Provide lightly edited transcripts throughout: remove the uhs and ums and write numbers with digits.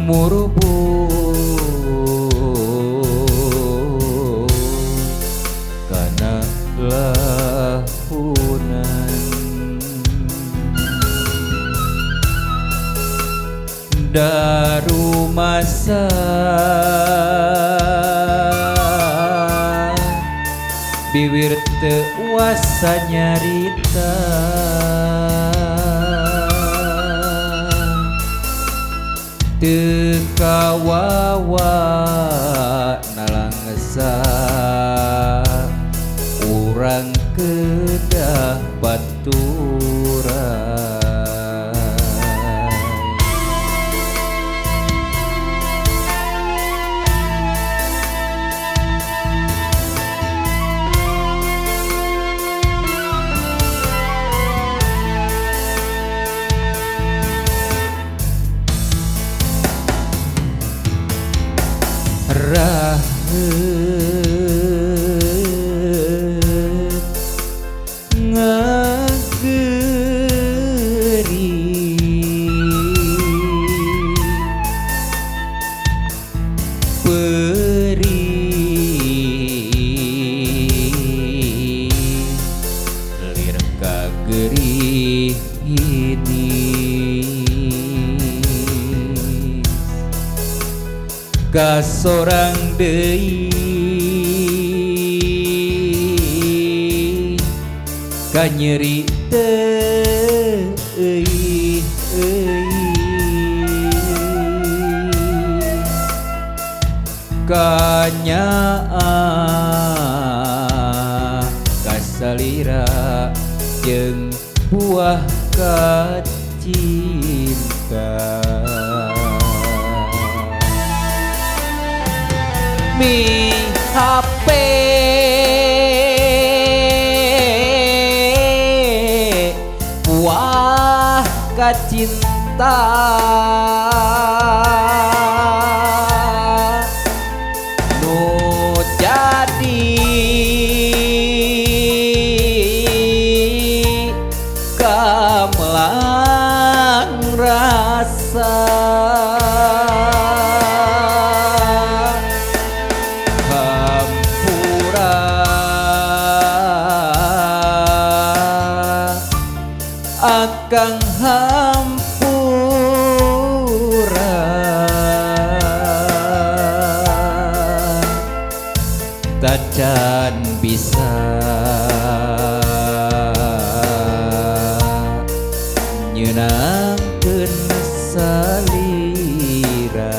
murubu kana lahunan daru masa biwir teu wasa nyarita teu kawawa nalangsa urang kedah baturan rahet ngageri peri lir kageri ini ka sorang deui ka nyeri teuing ka nyaa ka salira jeung buah kacinta mi HP buah kacinta nu jadi kamelang rasa akang hampura tacan bisa nyeunangkeun salira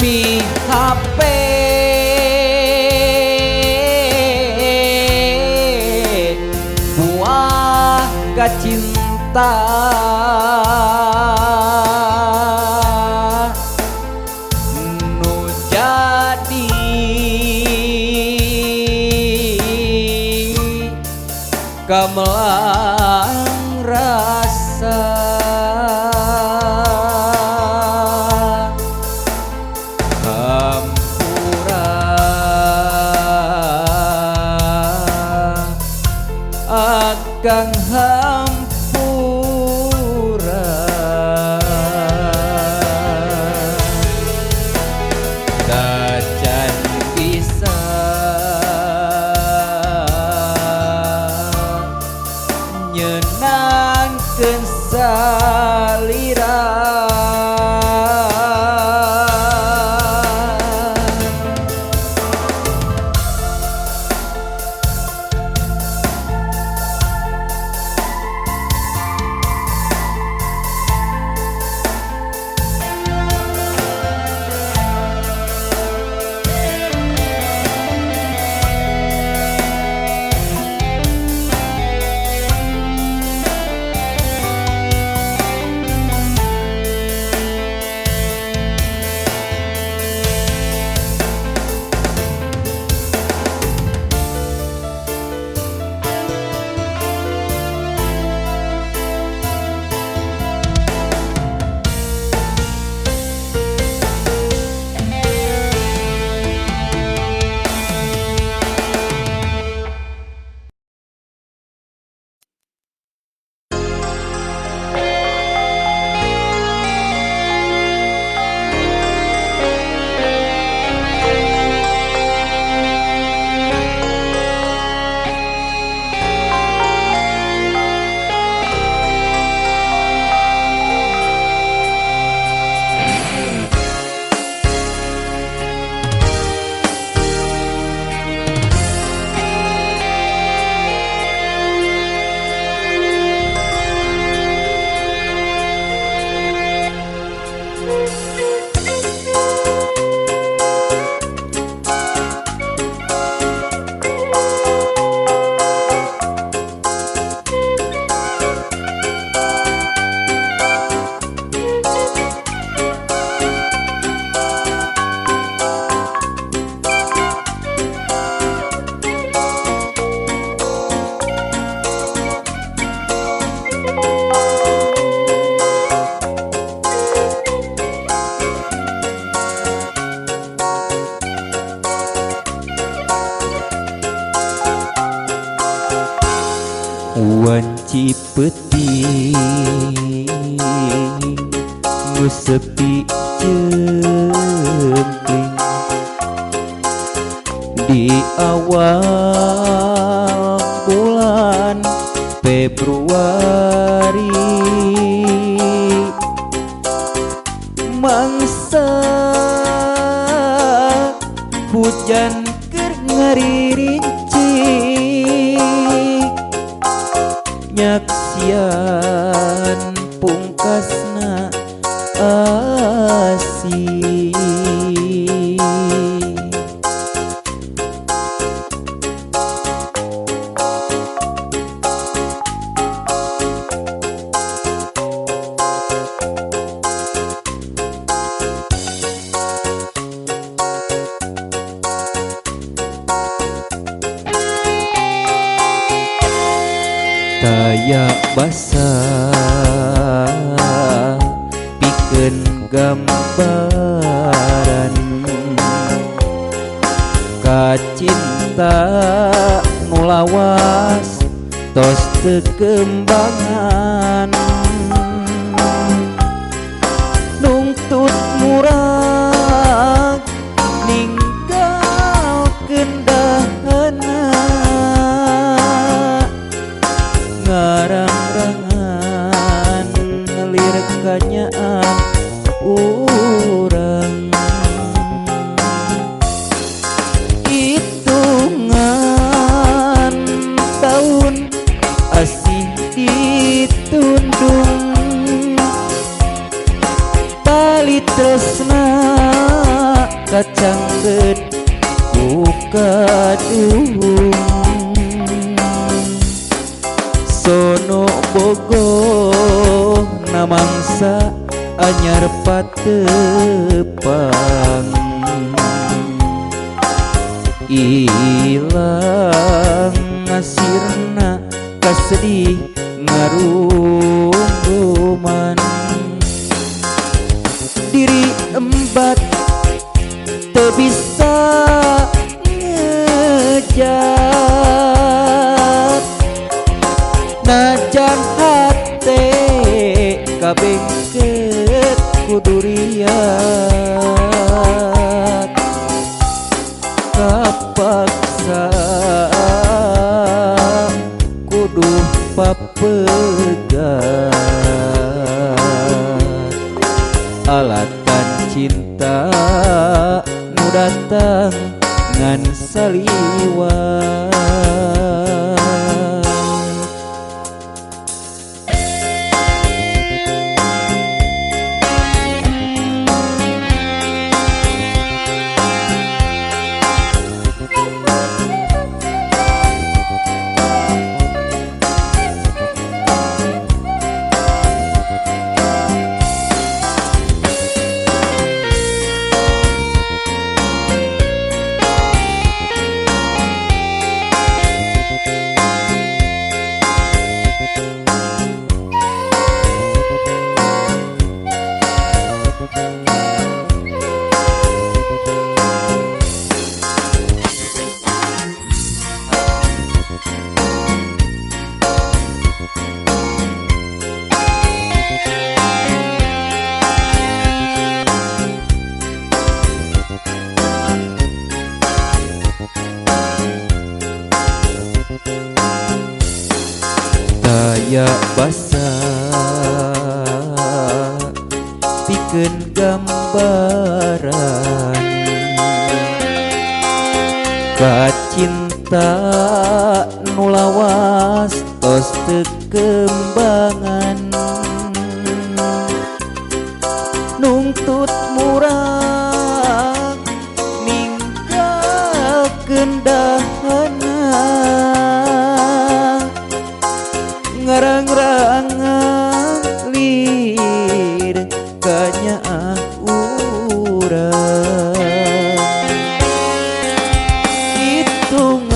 mi HP buah kacinta nu jadi kamelang rasa akang hampura tacan bisa nyeunangkeun salira Wanci peti sepi jempling di awal bulan Februari, mangsa hujan keur ngaririnci, nyaksian pungkasna asih. Daya basah pikeun gambaran kacinta nu lawas tos teu kembangan, nungtut murag ninggalkeun dahana, ngarang-rangan lirik kanyaan urang. Hitungan tahun asih ditundung, tali tresna kacangkeun ku kadung. Sono bogoh namangsa anyar patepang, ilang ngasirna kasedih ngarungguman, diri embat teu bisa ngejat, najan hate kabengket kudu riat, kapaksa kudu papegat, alatan cinta nu datang ngan saliwat. Daya basah pikeun gambaran kacinta nu lawas tos teu kembangan, nungtut murag ninggalkeun dahana, ngarang-rangan lirik kanyaan urang. Hitungan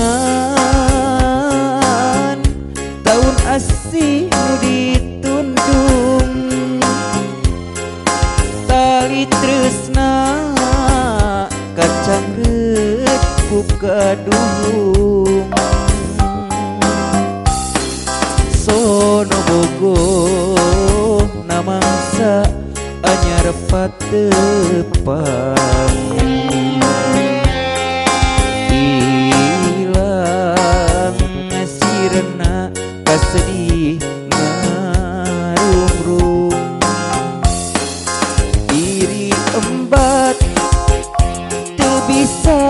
tahun asih nu ditundung, tali tresna kacangkeut ku kadung. bogoh namangsa anyar patepang ilang sirna kasedih ngarung-rung iri embat teu bisa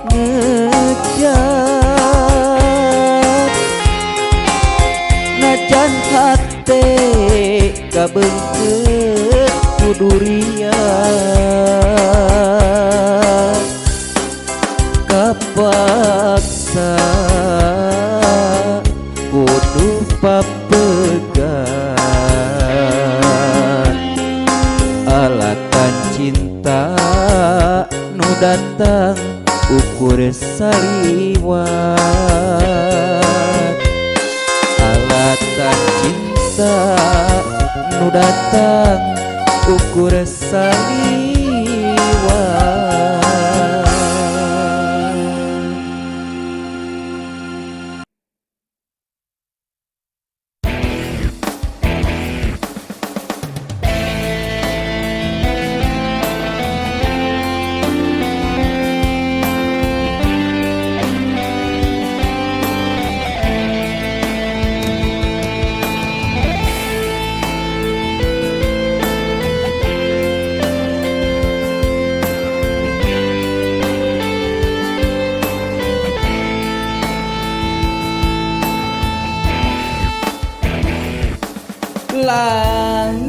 ngejat najan hate kabeungkeut kudurian kapaksa kudu papegat alatan cinta nu datang ukur saliwat alatan cinta nu datang ukur saliwat.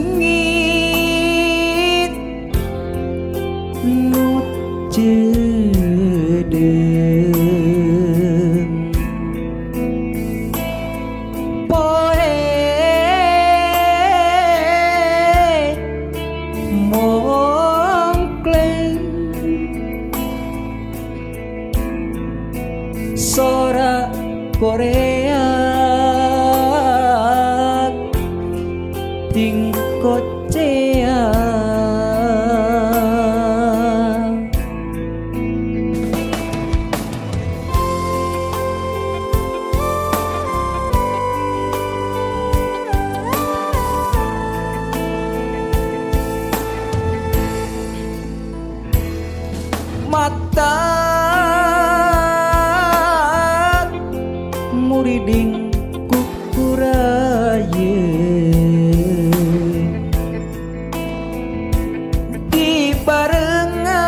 Langit nu cedeung poe mongkleng sora Korea ting kocea mata muriding kukurayeun di barengan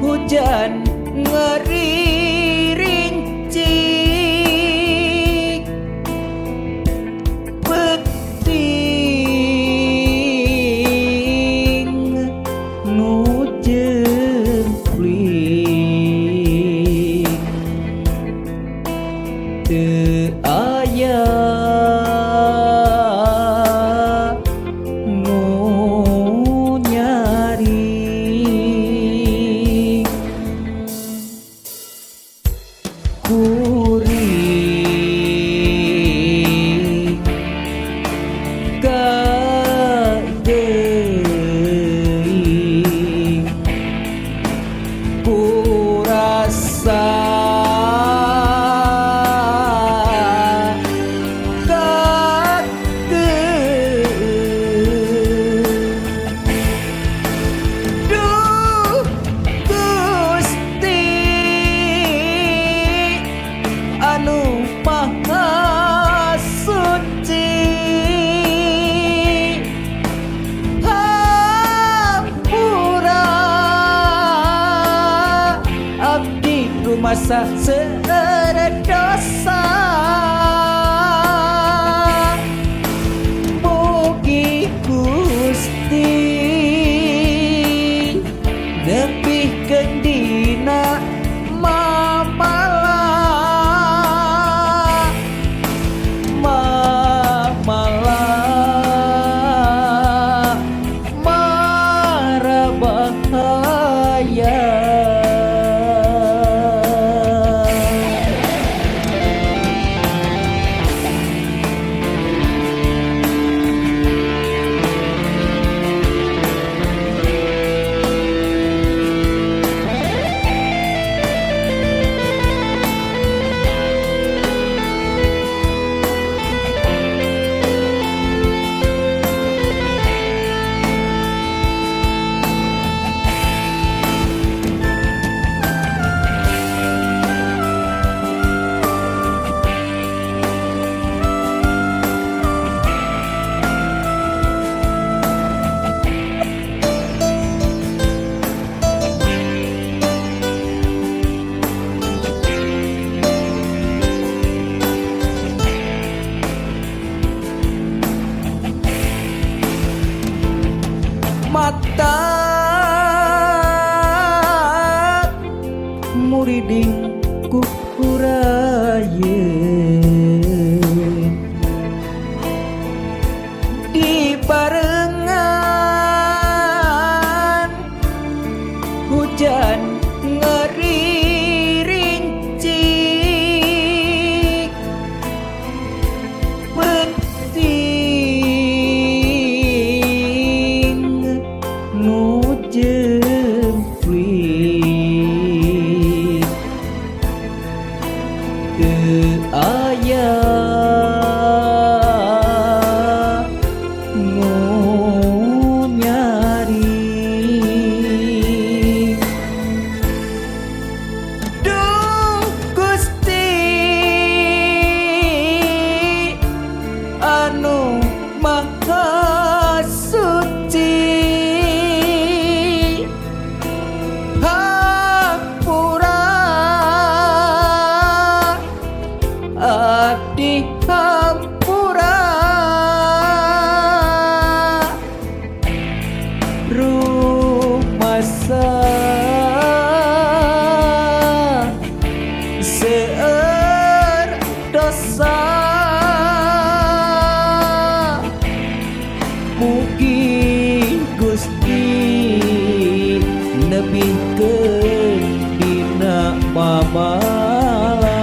hujan ngerincik peting nu jempling teu aya nu nyaring kuring kadeing kurasa duh Gusti anu maha suci hampura abdi rumasa seredosa mugi Gusti nepihkeun dina mamala mamala mara bahaya ayeuna di barengan hujan ngerincik penting nu jemplit teu aya di hampura rumasa seueur dosa mugi Gusti nebihkeun dina mamalas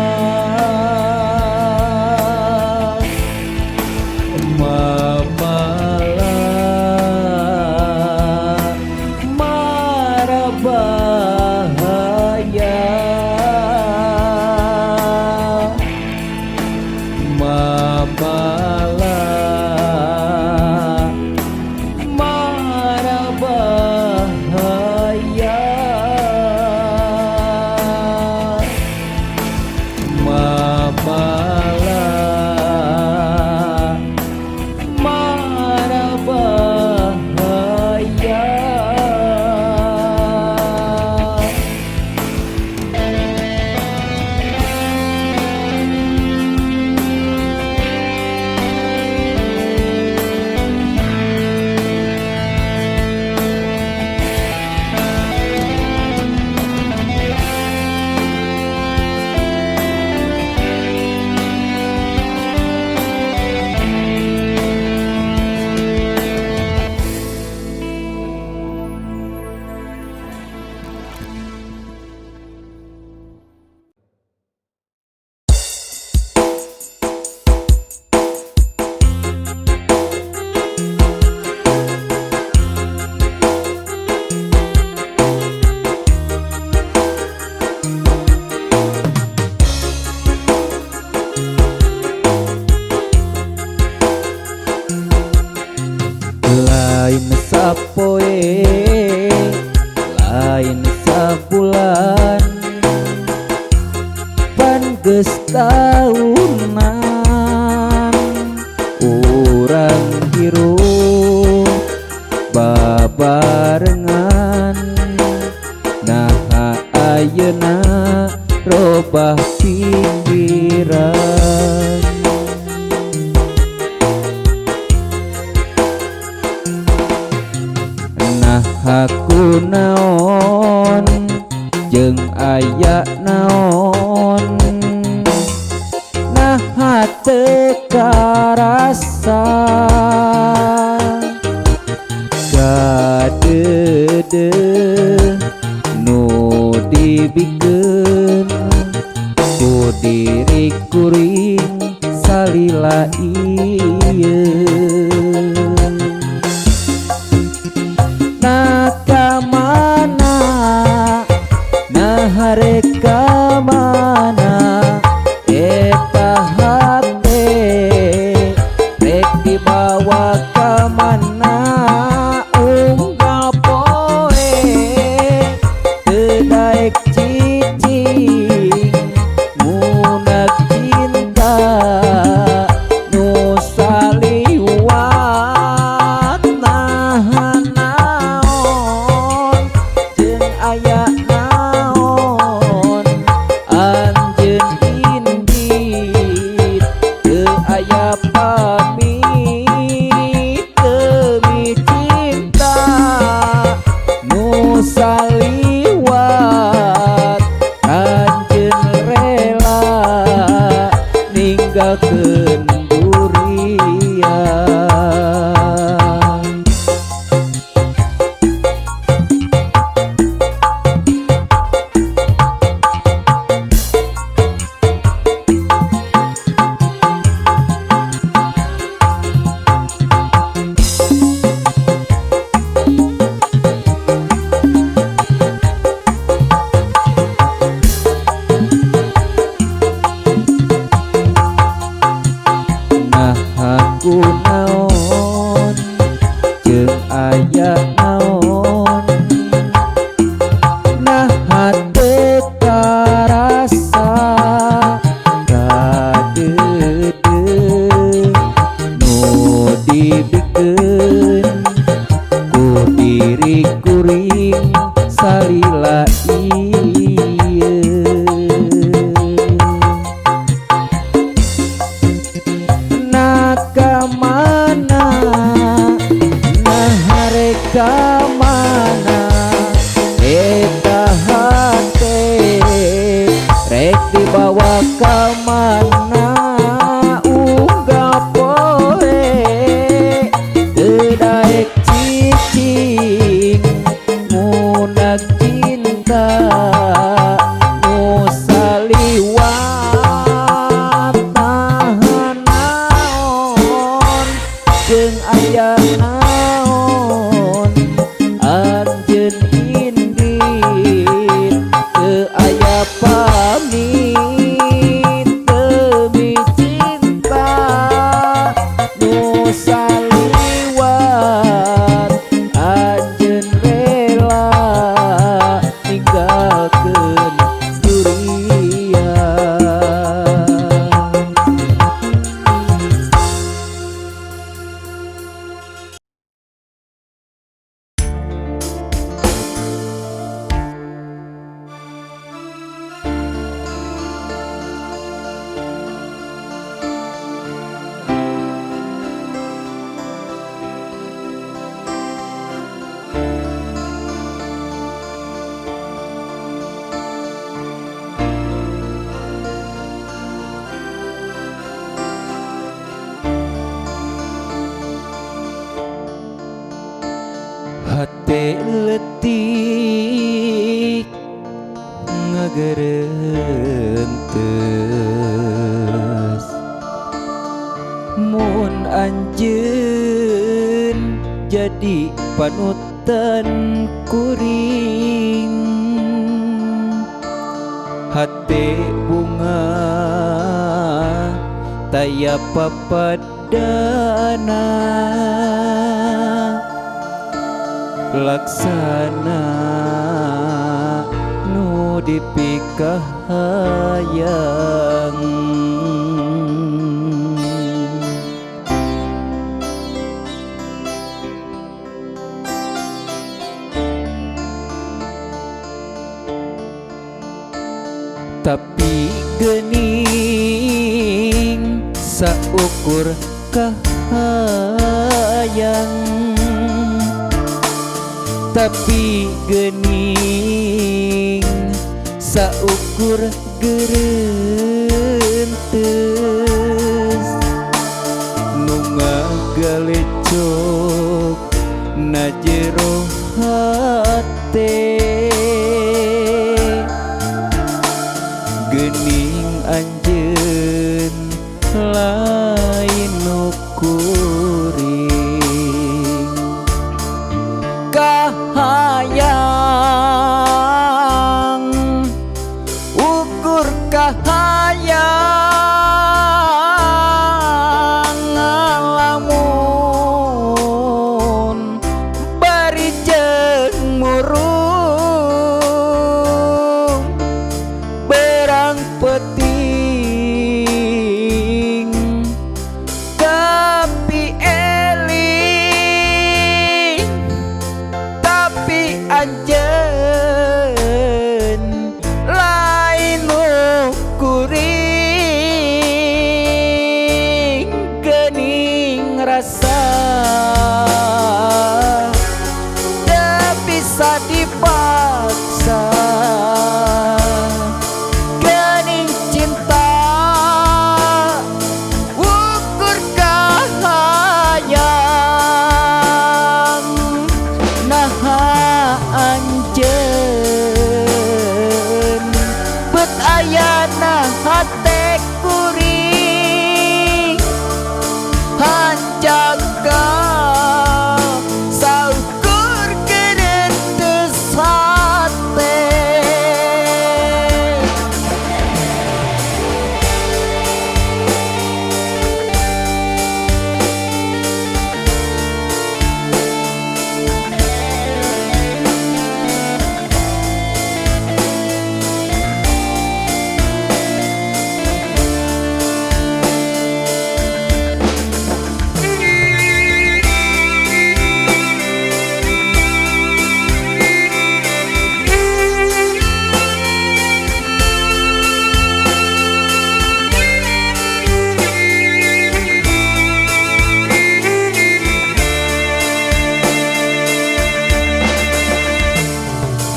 lain sapoe lain sabulan pan geus taunan urang hirup babarengan naha ayeuna robah pikiran aku naon jeung aya naon nah teu karasa gadeudeung nu dibikeun ku diri kuring salila ieu hareka mana eta hate rek dibawa ka mana unggal poe teu daek cicing munak cinta nu saliwat nahan naon jeung aya naon ninggalkeun durian. Aku naon jeung aya naon, nah teu karasa kadeudeung nu dibikeun ku diri kuring salila ieu. Kamana eta hate rek dibawa kamana unggah poe teu daek cicing ngunak cinta nu saliwat tahan naon jeung aya anjeun indit teu aya pamit demi cinta nu saliwat anjeun rela ninggalkeun durian. Hate leutik ngagereunteus mun anjeun jadi panutan kuring. Hate bunga taya papadana laksana nu dipikahayang. Tapi geuning saukur kahayang, tapi geuning saukur geureunteus nu ngagalecok na jero hate. Geuning anjeun lain nu kuring kahayang ukur kahayang ngalamun bari jeung murung berang peting tapi eling tapi anjeun lain nu kuring geuning rasa teu bisa dipaksa. kuring hanjaga saukur kedetes hate.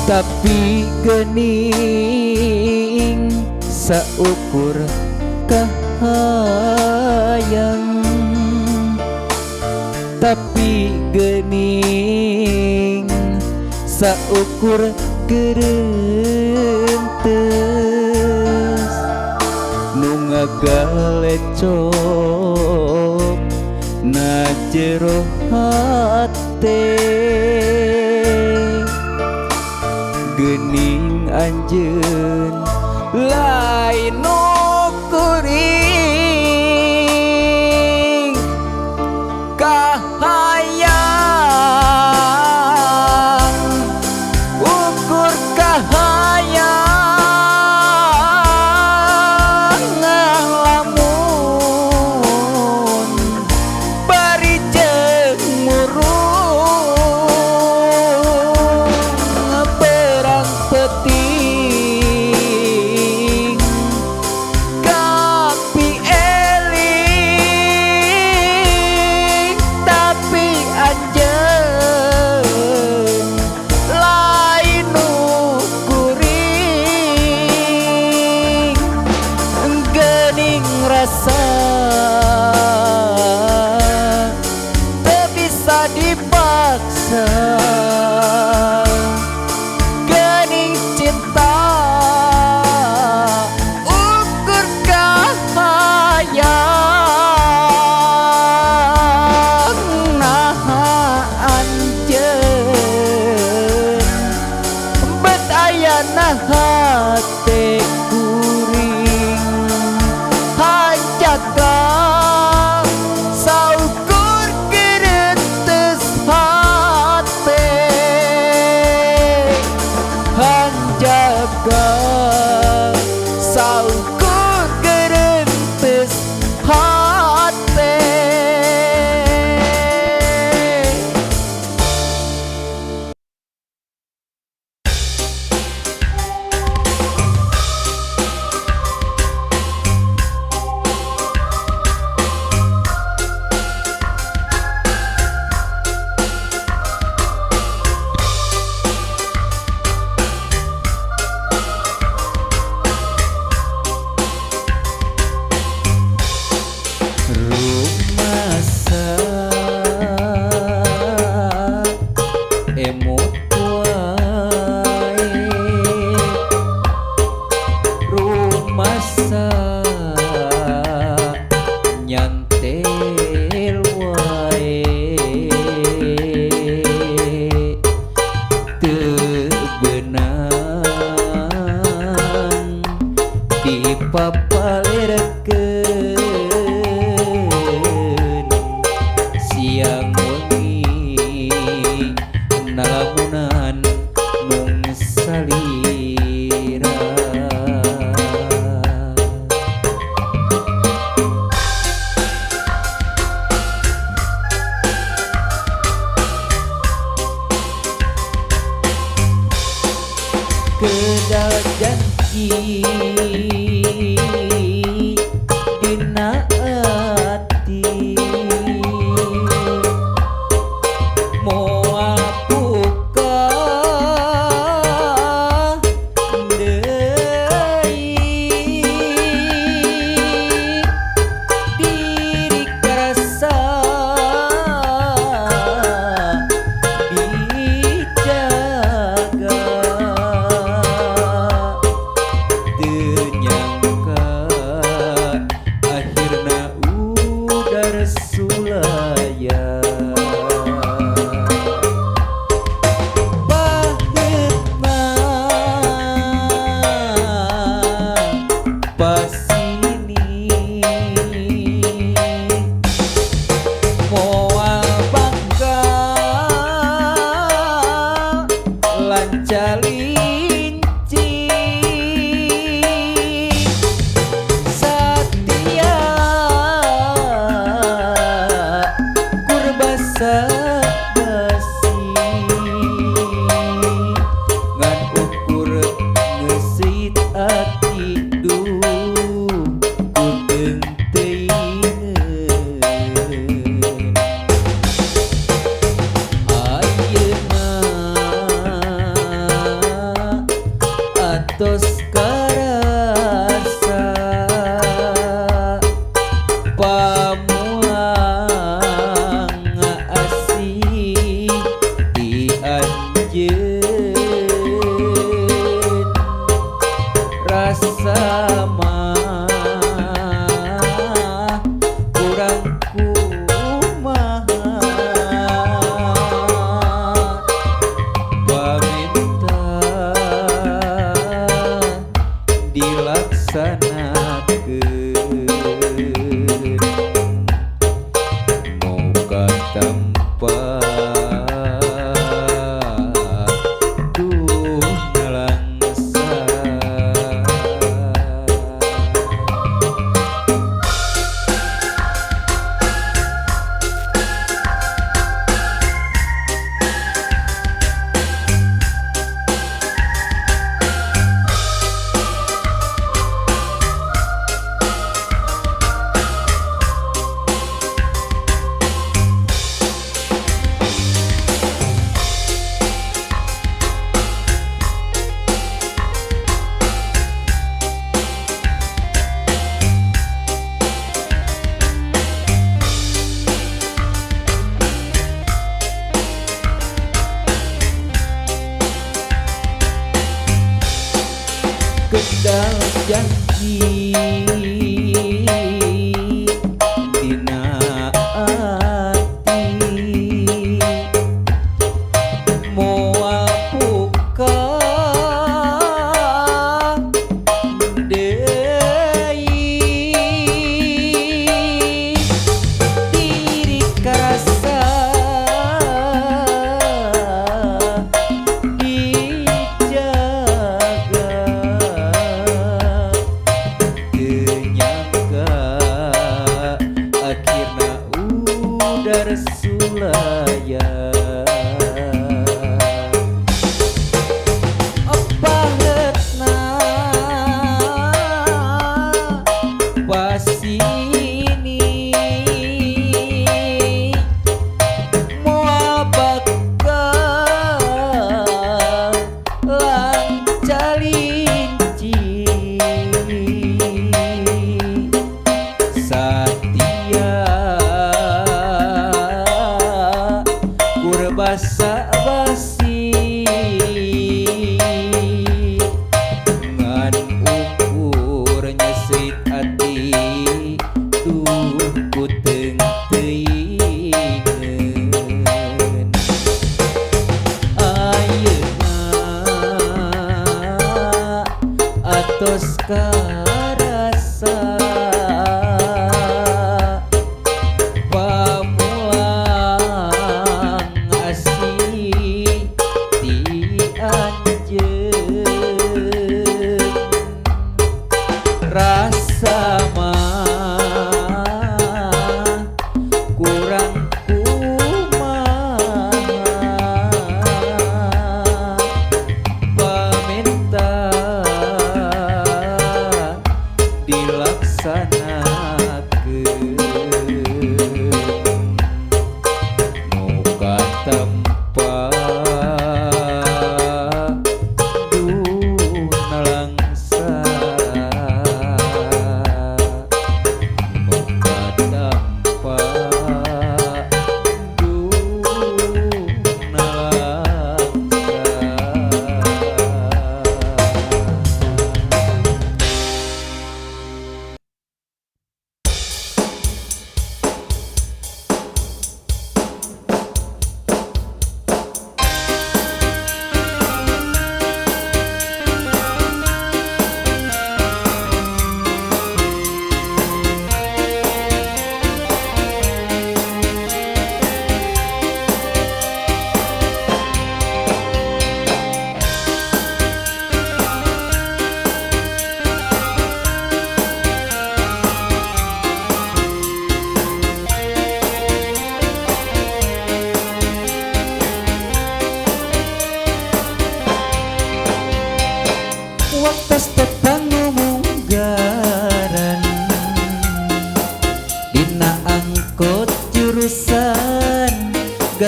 Tapi geuning saukur kahayang, tapi geuning saukur gereunteus nu ngagalecok na jero hate. Geuning anjeun lain nu kuring kahayang ukur kahayang lamun bari jeung murung perang peting kapi eling tapi anjeun lain nu kuring geuning rasa teu bisa dipaksa. Geuning cinta ukur kahayang naha anjeun bet ayana hate kuring hanjaga saukur gereunteus hate. Hanjaga saukur gereunteus hate. Rumasa emot wae, rumasa nyantel wae, teu beunang dipapalerekeun siang wengi nalamunan mung salira. Kedal janji dina ati moal buka deui diri karasa dijaga teu rasa basi ngan ukur ngeusit ati duh kudeung teuingeun ayeuna atos karasa pamulang asih di anjeun rasa mah kurang kumaha paminta dilaksanakeun moga tempat duh nalangsa kendal janji dina ati moal buka deui diri karasa dijaga akhirna udar sulaya pahetna pasini moal bakal lancalinci Satya kurbasa basi ngan ukur nyesit ati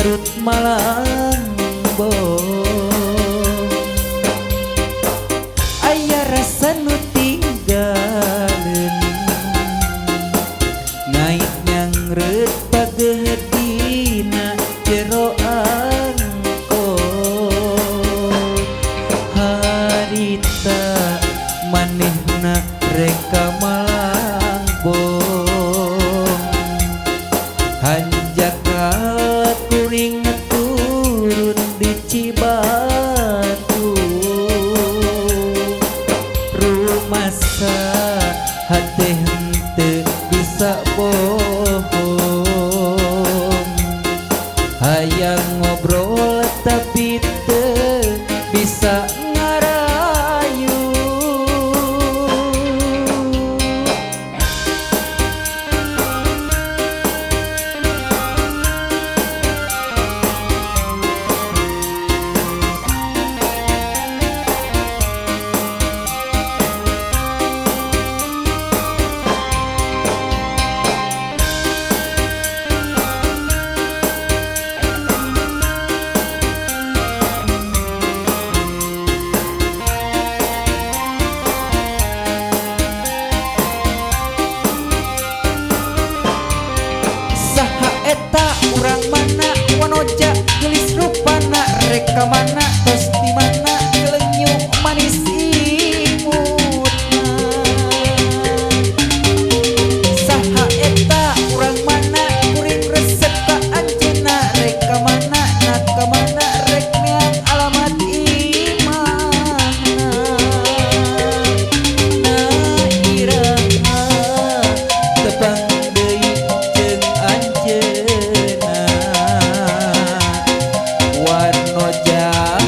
Garut Malangbo aya rasa nu tinggalin ngait nyangreut pagedina jero angkot harita manehna reka Malangbong hanjaka kuring turun di Cibatu rumasa hate henteu bisa bohong hayang ngobrol tapi teu bisa ngarayu. Urang mana wanoja gelis rupana reka mana tos di mana gelenyu manis imutna saha eta urang mana kuring resep ka anjeunna reka mana naka mana rek neang alamat imahna na iraha tebang deui jeung anjeun warno jahat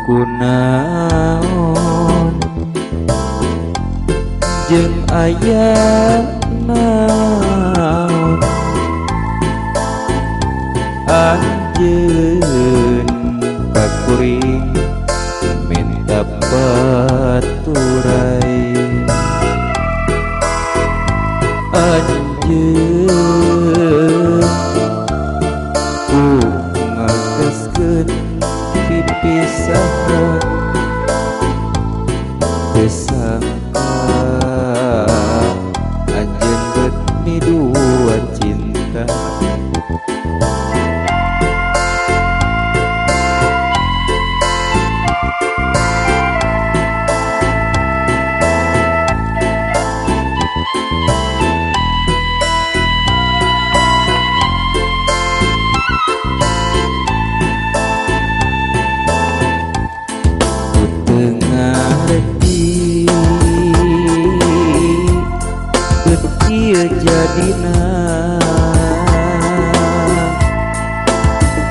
kunaon jeung aya naon anjeun kakuring minta baturai anjeun ku ngageskeun pipisahan teu sangka anjeun geus midua cinta ieu jadina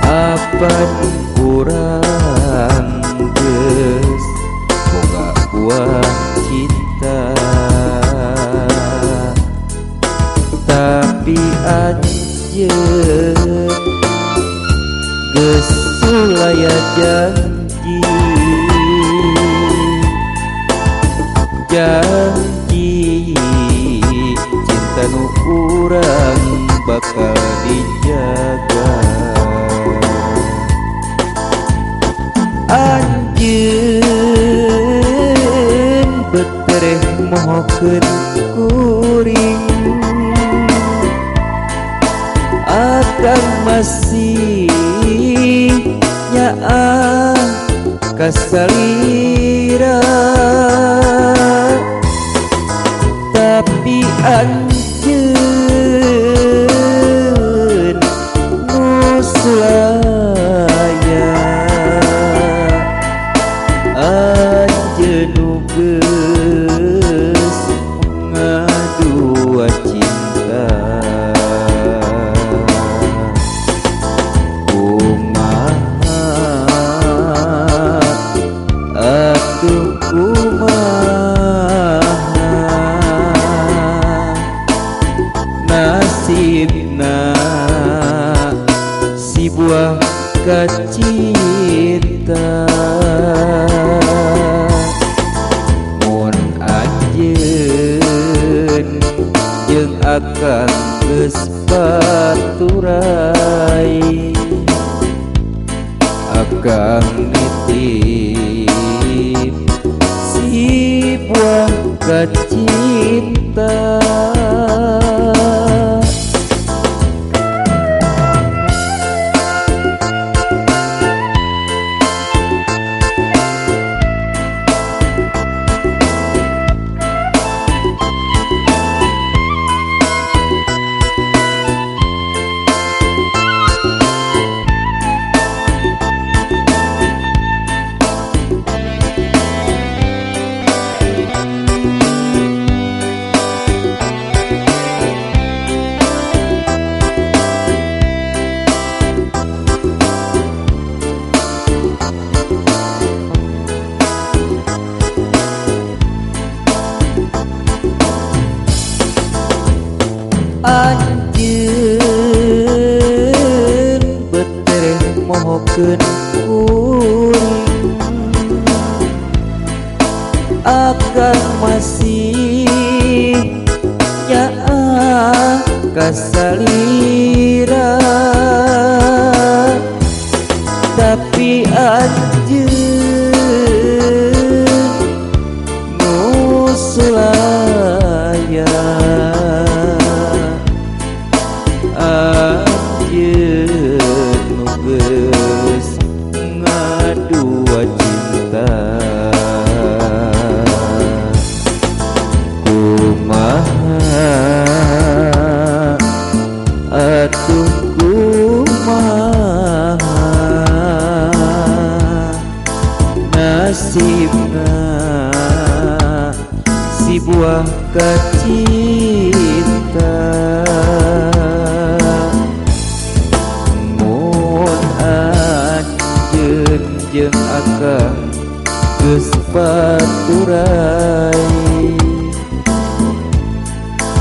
apan urang geus boga buah cinta tapi anjeun geus sulaya janji nu urang bakal dijaga anjeun betereh mohokeun kuring akan masih nyaah kasalira tapi anjeun nu sulaya anjeun nu geus ngadua cinta kumaha atuh kumaha nasibna si buah kacinta mun anjeun jeung akang geus baturai akang nitip si buah kacinta anjeun betereh mohokeun kuring akan masih nyaah kasalira tapi anjeun nu sulaya anjeun nu geus ngadua cinta kumaha atuh kumaha nasibna si buah kacinta mun anjeun jeung akang geus baturai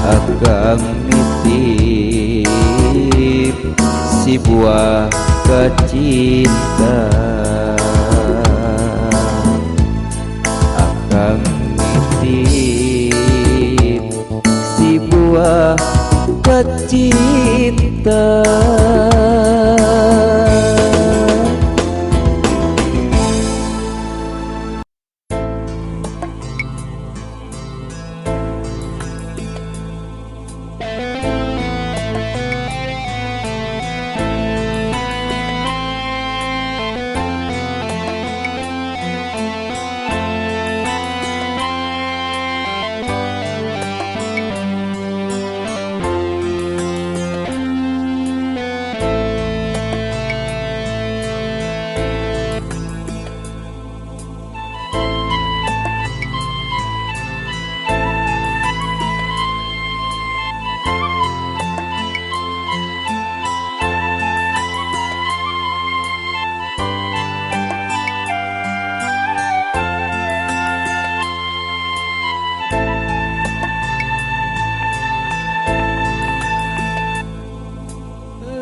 akang nitip si buah kecinta akang nitip si buah kecinta.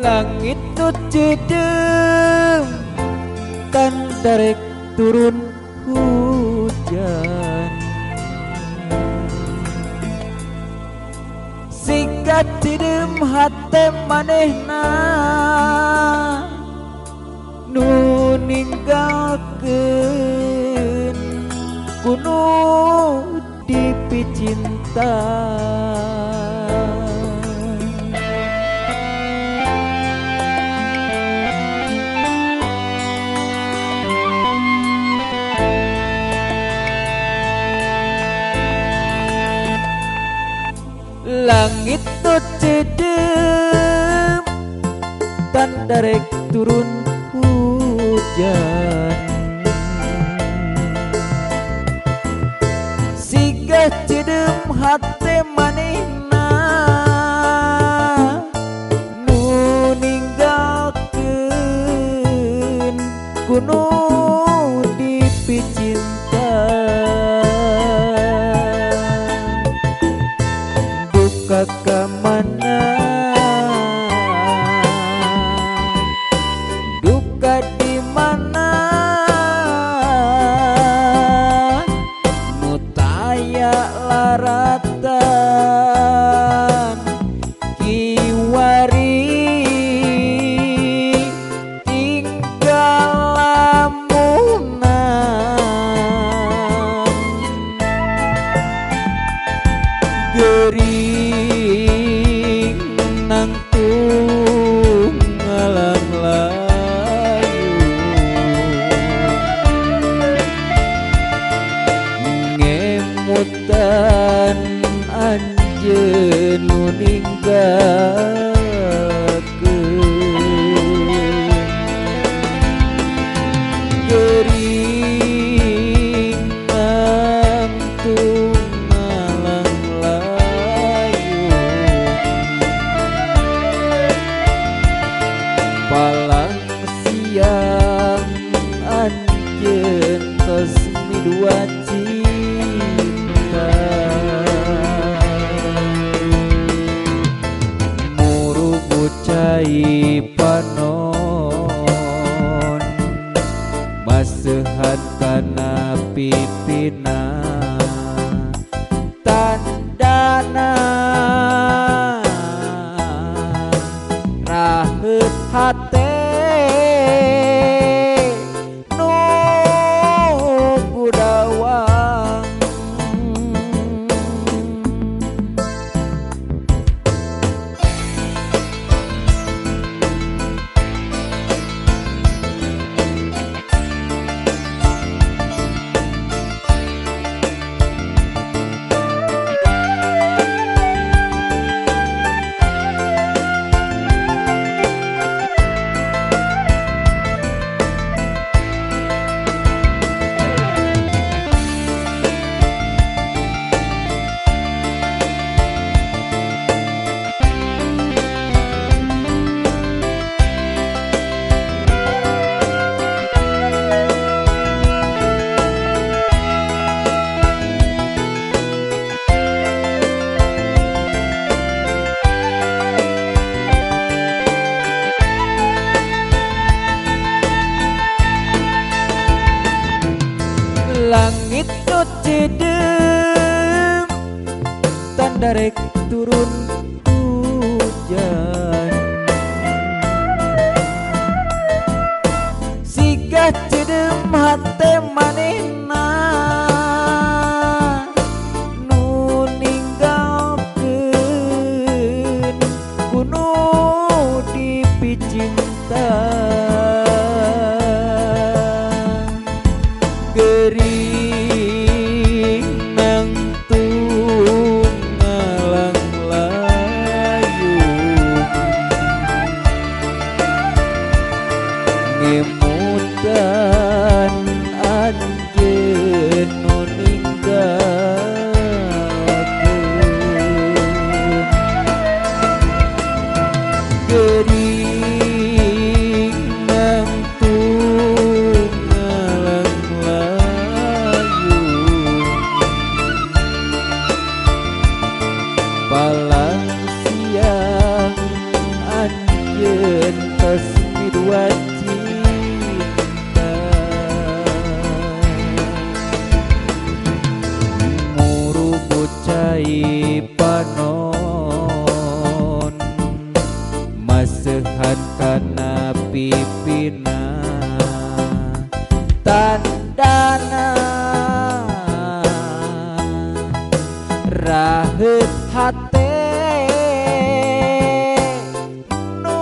Langit nu cedeng tan derek turun hujan singkat cedem hate manehna nu ninggalkeun kuno dipi cinta. Langit nu cedem tan derek turun hujan siga cedem hate manehna nu ninggalkeun kuno dipi cinta. Kamana duka di mana mutaya laratan kiwari tinggal lamunan geri mutan anjeun nu ninggalkeun gering nangtung ngalang layu palang siang anjeun tos midua cai panon maseuhan kana pipina tandana raheut hate nu budawang. Langit nu cedem tanda rek turun hujan. Siga cedem hate manehna nu ninggalkeun kuno dipicinta. Gering nang tunggalang layu ngemutan anjeun nu ninggalkeun. Gering nang tunggalang layu palang siang anjeun tos midua cinta. Murubu cai panon maseuhan kana pipina tandana raheut hate nu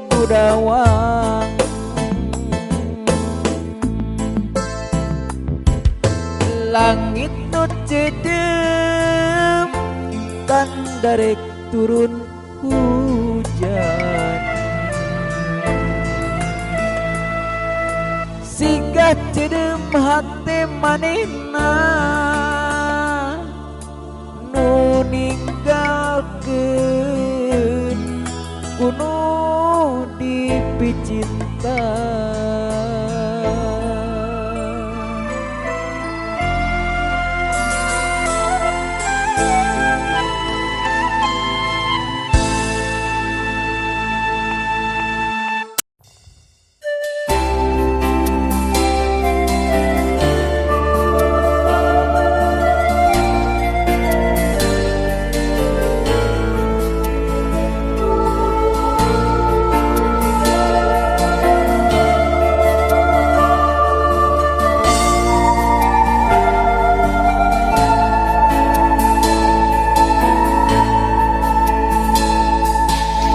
budawang. Langit nu cedem tanda rek turun hujan. Siga cedem hate manehna nu ninggalkeun kuno dipicinta.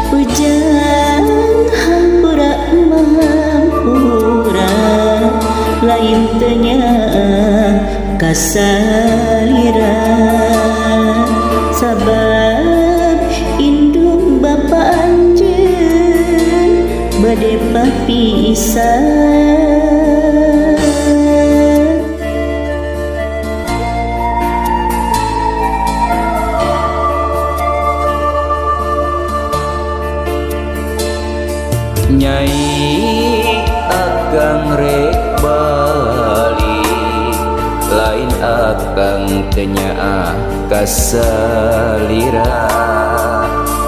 Hujan hampura hampura lain tanya kasalira sabab indung bapa anjeun bade papisah. Nyai akang rek balik lain akang tenya kasalira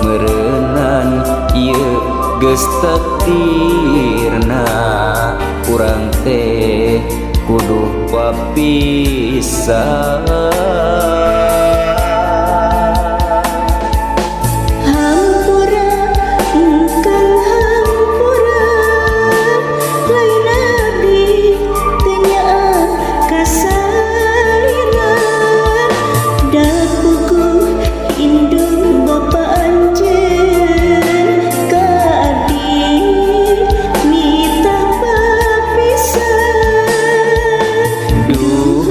meureunan ieu geus takdirna urang teh kudu papisah.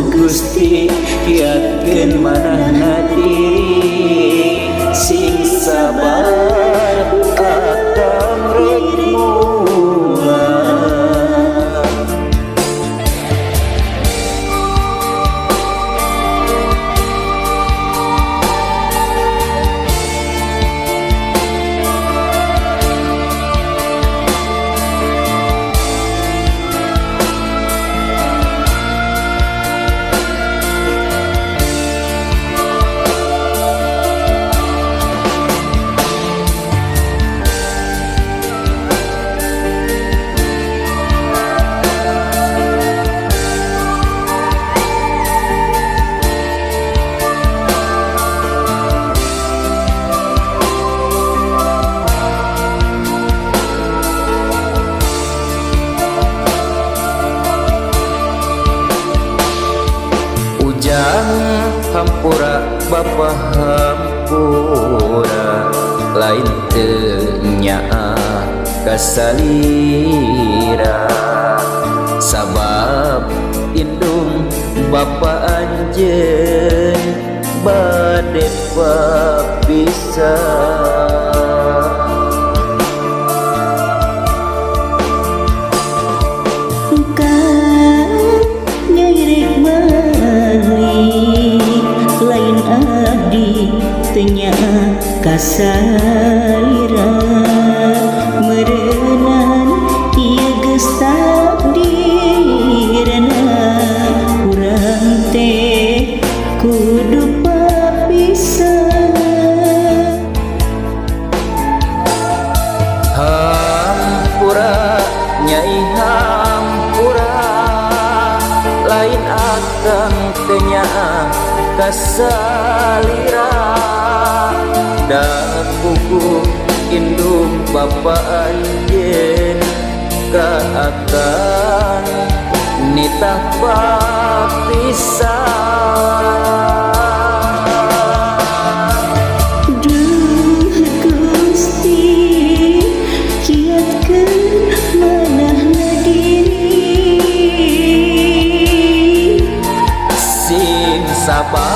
Gusti kiatkeun manahna diri sing sabar akang rek mulang. hampura Bapa hampura lain teu nyaa kasalira sabab indung Bapa anjeun bade papisah. Lain abdi tenya kasalira merenang ieu geus takdirna urang teh kudu papisah. Hampura nyai hampura lain akang tenya kasalira da puguh indung Bapa anjeun ka akang nitah papisah. Duh Gusti kiatkeun manahna diri Sing sabar